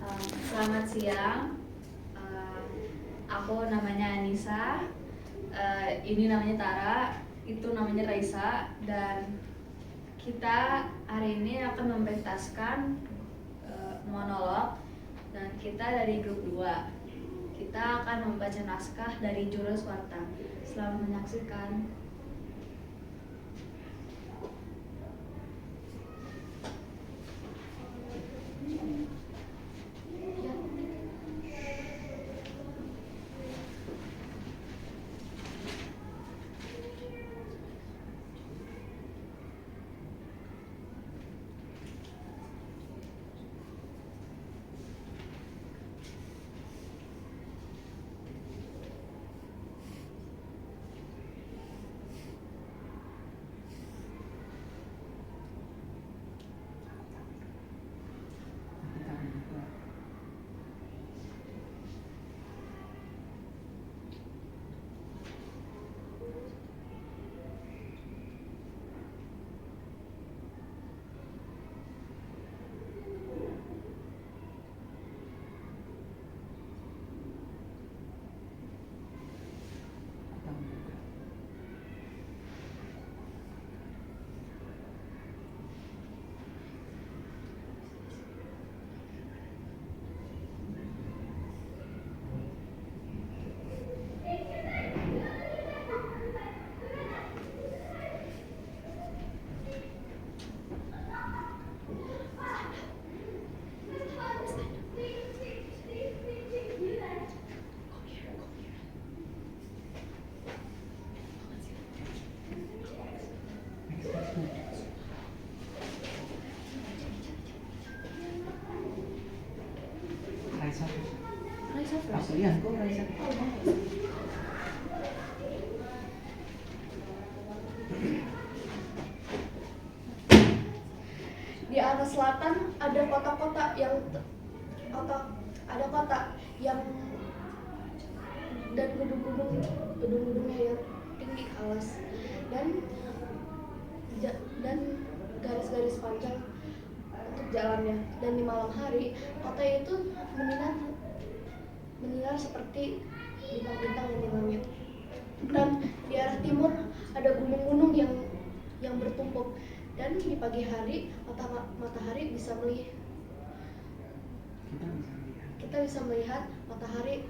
Selamat siang. Uh, aku namanya Anissa. Ini namanya Tara. Itu namanya Raisa. Dan kita hari ini akan mementaskan monolog. Dan kita dari grup 2. Kita akan membaca naskah dari Jurus Warta. Selamat menyaksikan. Di arah selatan ada kota-kota yang dan gedung-gedungnya yang tinggi alas dan garis-garis panjang untuk jalannya. Dan di malam hari kota itu menyinar seperti bintang-bintang yang di langit. Dan di arah timur ada gunung-gunung yang bertumpuk. Dan di pagi hari matahari kita bisa melihat matahari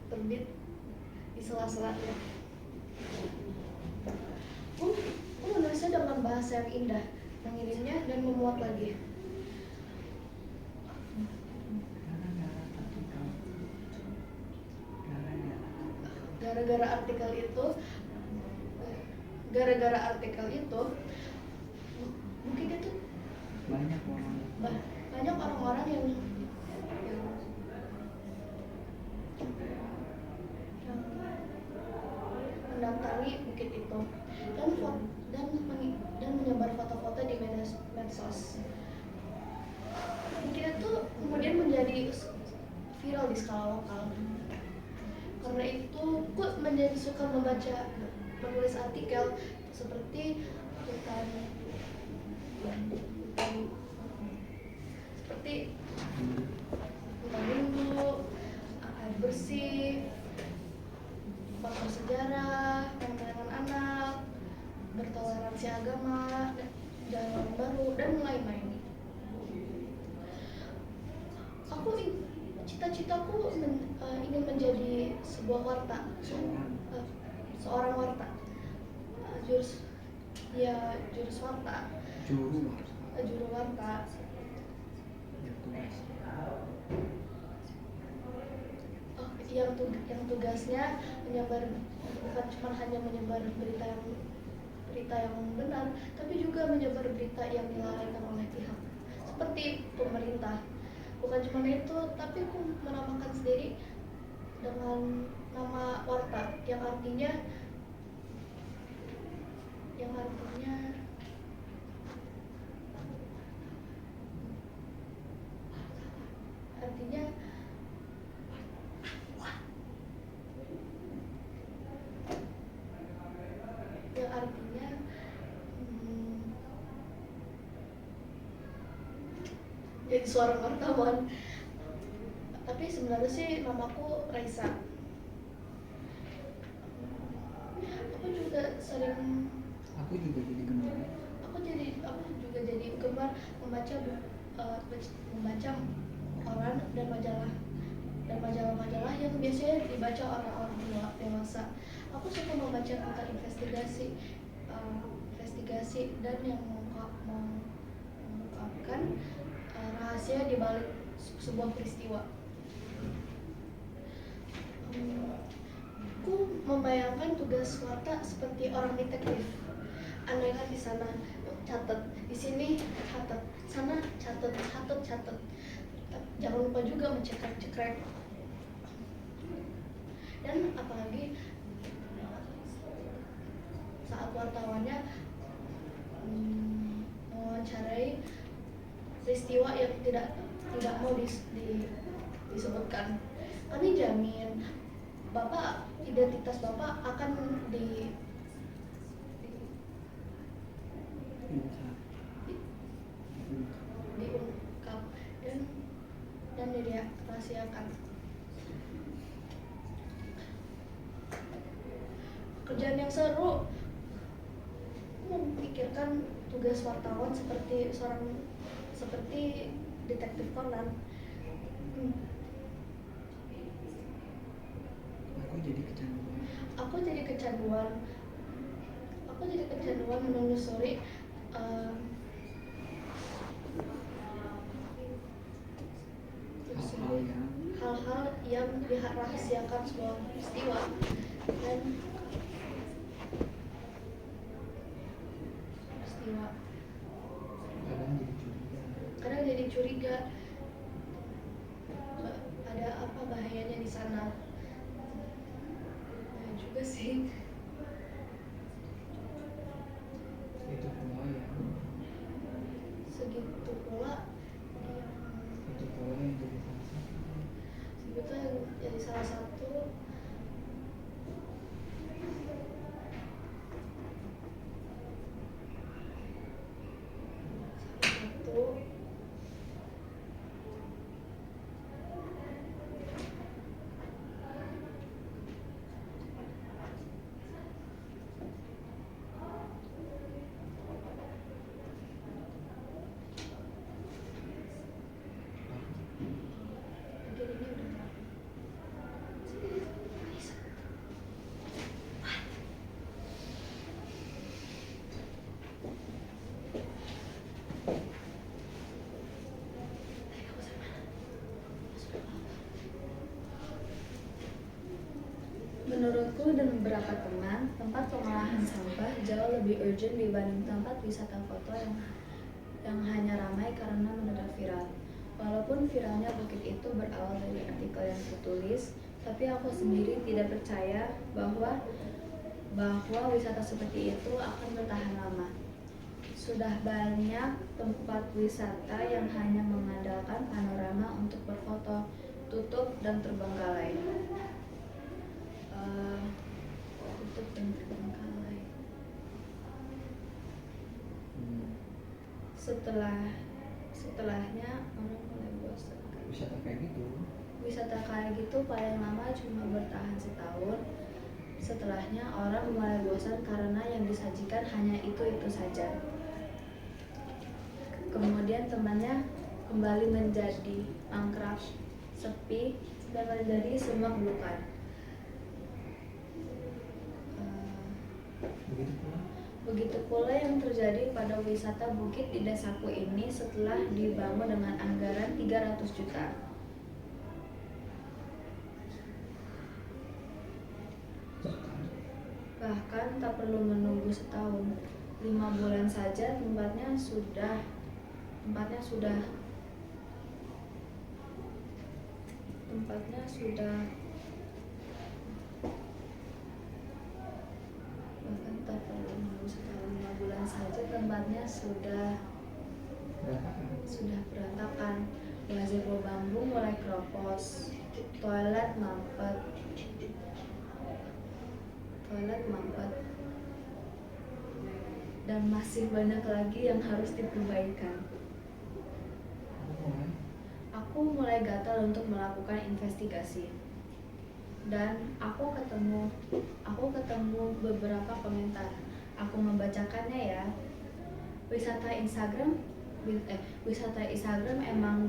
terbit di sela-selanya. Aku menulisnya dengan bahasa yang indah, mengirimnya dan memuat lagi. Gara-gara artikel itu mungkin itu banyak orang-orang yang mendatangi bukit itu dan menyebar foto-foto di medsos. Bukit itu kemudian menjadi viral di skala lokal. Karena itu aku menjadi suka menulis artikel seperti hutan minggu, air bersih, faktor sejarah, pengenalan anak, bertoleransi agama, jalan baru, dan lain-lain. Cita-citaku ingin menjadi seorang warta, jurus warta, juru warta. Yang tugasnya bukan cuma hanya menyebar berita yang benar, tapi juga menyebar berita yang dilalaikan oleh pihak seperti pemerintah. Bukan cuma itu, tapi aku menamakan sendiri dengan nama warta yang artinya jadi seorang wartawan. Tapi sebenarnya sih namaku Raisa. Aku juga sering Aku juga jadi gemar. aku juga jadi gemar membaca membaca koran dan majalah yang biasanya dibaca orang-orang dewasa. Aku suka membaca tentang investigasi dan yang mengungkapkan rahasia di balik sebuah peristiwa. Aku membayangkan tugas Warta seperti orang detektif. Andaikan di sana catat, di sini catat, sana catat. Jangan lupa juga mencekrek. Dan apalagi saat wartawannya mewawancarai peristiwa yang tidak mau disebutkan, kami jamin identitas Bapak akan diungkap dan dirahasiakan. Kerjaan yang seru. Aku memikirkan tugas wartawan seperti detektif Conan. Aku jadi kecanduan menelusuri hal-hal yang dirahasiakan sebuah peristiwa dan kadang jadi curiga ada apa bahayanya di sana. Nah, juga sih segitu pula yang jadi salah satu Menurutku dan beberapa teman, tempat pengolahan sampah jauh lebih urgent dibanding tempat wisata foto yang hanya ramai karena mendadak viral. Walaupun viralnya bukit itu berawal dari artikel yang kutulis, tapi aku sendiri tidak percaya bahwa wisata seperti itu akan bertahan lama. Sudah banyak tempat wisata yang hanya mengandalkan panorama untuk berfoto, tutup dan terbengkalai. Setelahnya orang mulai bosan. Wisata kayak gitu paling lama cuma bertahan setahun. Setelahnya orang mulai bosan karena yang disajikan hanya itu saja. Kemudian temannya kembali menjadi mangkrak, sepi, dan menjadi semak belukar. Begitu pula yang terjadi pada wisata bukit di desaku ini setelah dibangun dengan anggaran 300 juta. Bahkan tak perlu menunggu setahun, 5 bulan saja tempatnya sudah berantakan. Gazebo bambu mulai keropos, toilet mampet, dan masih banyak lagi yang harus diperbaikan. aku mulai gatal untuk melakukan investigasi. Dan aku ketemu beberapa komentar. Aku membacakannya ya. Wisata Instagram emang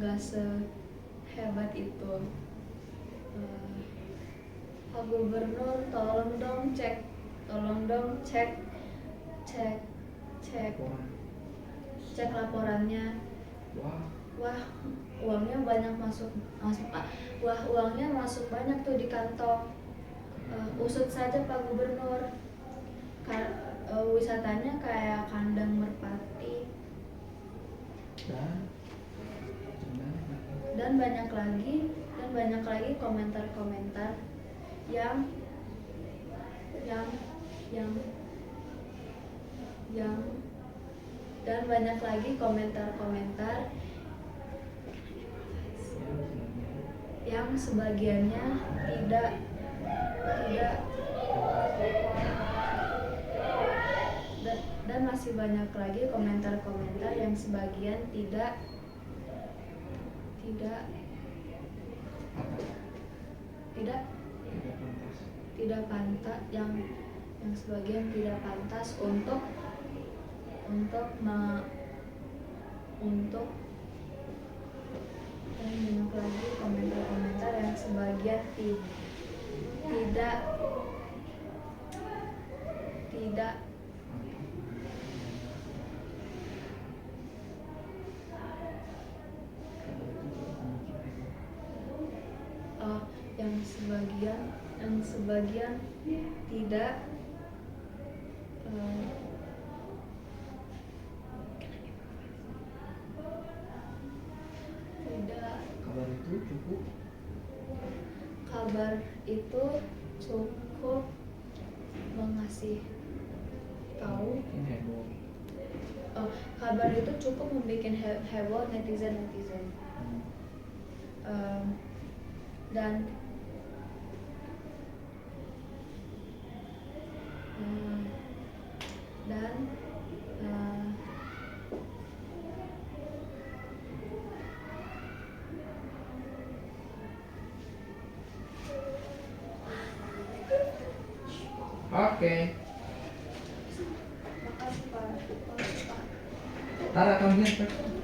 nggak sehebat itu. Pak Gubernur, tolong dong cek laporannya. Wah, uangnya masuk banyak tuh di kantong. Usut saja Pak Gubernur. Wisatanya kayak kandang merpati. Dan banyak lagi komentar-komentar yang dan banyak lagi komentar-komentar yang sebagiannya tidak dan masih banyak lagi komentar-komentar yang sebagian tidak pantas, yang sebagian tidak pantas untuk dan banyak lagi komentar-komentar yang sebagian tidak yang sebagian tidak kabar itu cukup mengasih tahu. Kabar itu cukup membuat heboh netizen. Dan Oke. makasih Pak. Tara, kamu lihat, Pak.